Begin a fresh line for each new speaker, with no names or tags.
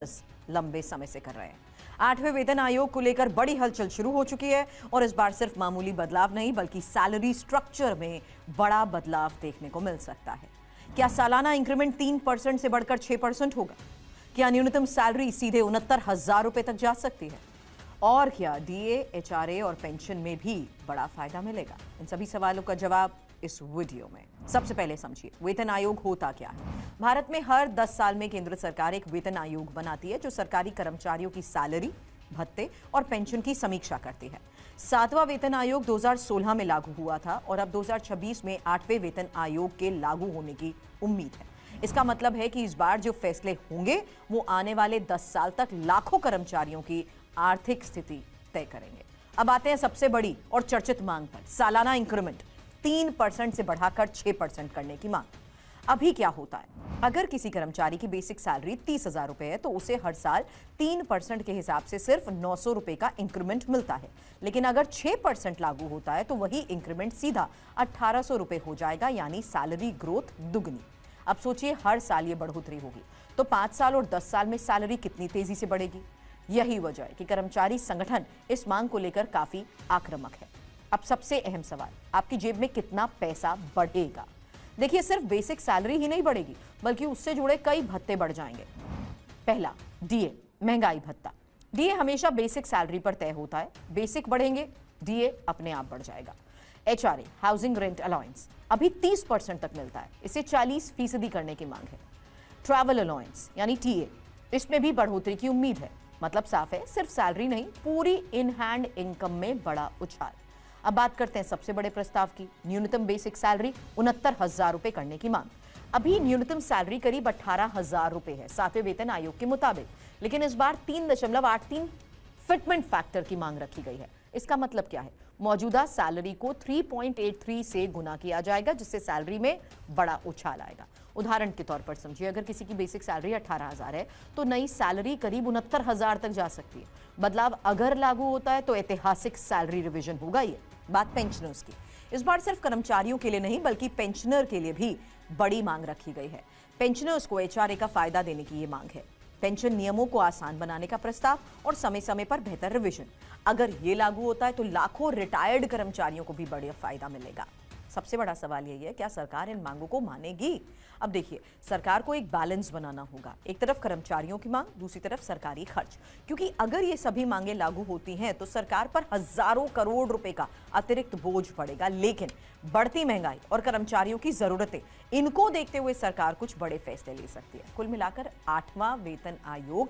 लंबे समय से कर रहे हैं। 8वें वेतन आयोग को लेकर बड़ी हलचल शुरू हो चुकी है और इस बार सिर्फ मामूली बदलाव नहीं बल्कि सैलरी स्ट्रक्चर में बड़ा बदलाव देखने को मिल सकता है। क्या सालाना इंक्रीमेंट 3% से बढ़कर 6% होगा? क्या न्यूनतम सैलरी सीधे 69,000 रुपए तक जा सकती है? और क्या डीए, एचआरए और पेंशन में भी बड़ा फायदा मिलेगा? इन सभी सवालों का जवाब इस वीडियो में। सबसे पहले समझिए वेतन आयोग होता क्या है। भारत में हर 10 साल में केंद्र सरकार एक वेतन आयोग बनाती है जो सरकारी कर्मचारियों की सैलरी, भत्ते और पेंशन की समीक्षा करती है। 7वां वेतन आयोग 2016 में लागू हुआ था और अब 2026 में 8वें वेतन आयोग के लागू होने की उम्मीद है। इसका मतलब है कि इस बार जो फैसले होंगे वो आने वाले 10 साल तक लाखों कर्मचारियों की आर्थिक स्थिति तय करेंगे। अब आते हैं सबसे बड़ी और चर्चित मांग पर, सालाना इंक्रीमेंट 3% से बढ़ाकर 6% करने की मांग। अभी क्या होता है, अगर किसी कर्मचारी की बेसिक सैलरी 30,000 रुपए है तो उसे हर साल 3% के हिसाब से सिर्फ 900 रुपए का इंक्रीमेंट मिलता है। लेकिन अगर 6% लागू होता है तो वही इंक्रीमेंट सीधा 1800 रुपए हो जाएगा, यानी सैलरी ग्रोथ दुगनी। अब सोचिए हर साल ये बढ़ोतरी होगी तो 5 साल और 10 साल में सैलरी कितनी तेजी से बढ़ेगी। यही वजह है कि कर्मचारी संगठन इस मांग को लेकर काफी आक्रामक है। अब सबसे अहम सवाल, आपकी जेब में कितना पैसा बढ़ेगा? देखिए, सिर्फ बेसिक सैलरी ही नहीं बढ़ेगी बल्कि उससे जुड़े कई भत्ते बढ़ जाएंगे। पहला, डीए, महंगाई भत्ता। डीए हमेशा बेसिक सैलरी पर तय होता है, बेसिक बढ़ेंगे डीए अपने आप बढ़ जाएगा। एचआरए, हाउसिंग रेंट अलाउंस, अभी 30% तक मिलता है, इसे 40% करने की मांग है। ट्रैवल अलाउंस यानी टीए, इसमें भी बढ़ोतरी की उम्मीद है। मतलब साफ है, सिर्फ सैलरी नहीं, पूरी इन हैंड इनकम में बड़ा उछाल। अब बात करते हैं सबसे बड़े प्रस्ताव की, न्यूनतम बेसिक सैलरी 69,000 रुपए करने की मांग। अभी न्यूनतम सैलरी करीब 18,000 रुपए है 7वें वेतन आयोग के मुताबिक, लेकिन इस बार 3.83 फिटमेंट फैक्टर की मांग रखी गई है। इसका मतलब क्या है, मौजूदा सैलरी को 3.83 से गुना किया जाएगा जिससे सैलरी में बड़ा उछाल आएगा। उदाहरण के तौर पर समझिए, अगर किसी की बेसिक सैलरी 18,000 है तो नई सैलरी करीब 69,000 तक जा सकती है। बदलाव अगर लागू होता है तो ऐतिहासिक सैलरी रिवीजन होगा। ये बात पेंशनर्स की, इस बार सिर्फ कर्मचारियों के लिए नहीं बल्कि पेंशनर के लिए भी बड़ी मांग रखी गई है। पेंशनर्स को एचआरए का फायदा देने की ये मांग है। पेंशन नियमों को आसान बनाने का प्रस्ताव और समय समय पर बेहतर रिवीजन। अगर ये लागू होता है तो लाखों रिटायर्ड कर्मचारियों को भी बड़ा फायदा मिलेगा। सबसे बड़ा सवाल यही है, क्या सरकार इन मांगों को मानेगी? अब देखिए, सरकार को एक बैलेंस बनाना होगा, एक तरफ कर्मचारियों की मांग, दूसरी तरफ सरकारी खर्च। क्योंकि अगर ये सभी मांगे लागू होती हैं तो सरकार पर हजारों करोड़ रुपए का अतिरिक्त बोझ पड़ेगा। लेकिन बढ़ती महंगाई और कर्मचारियों की जरूरतें, इनको देखते हुए सरकार कुछ बड़े फैसले ले सकती है। कुल मिलाकर 8वां वेतन आयोग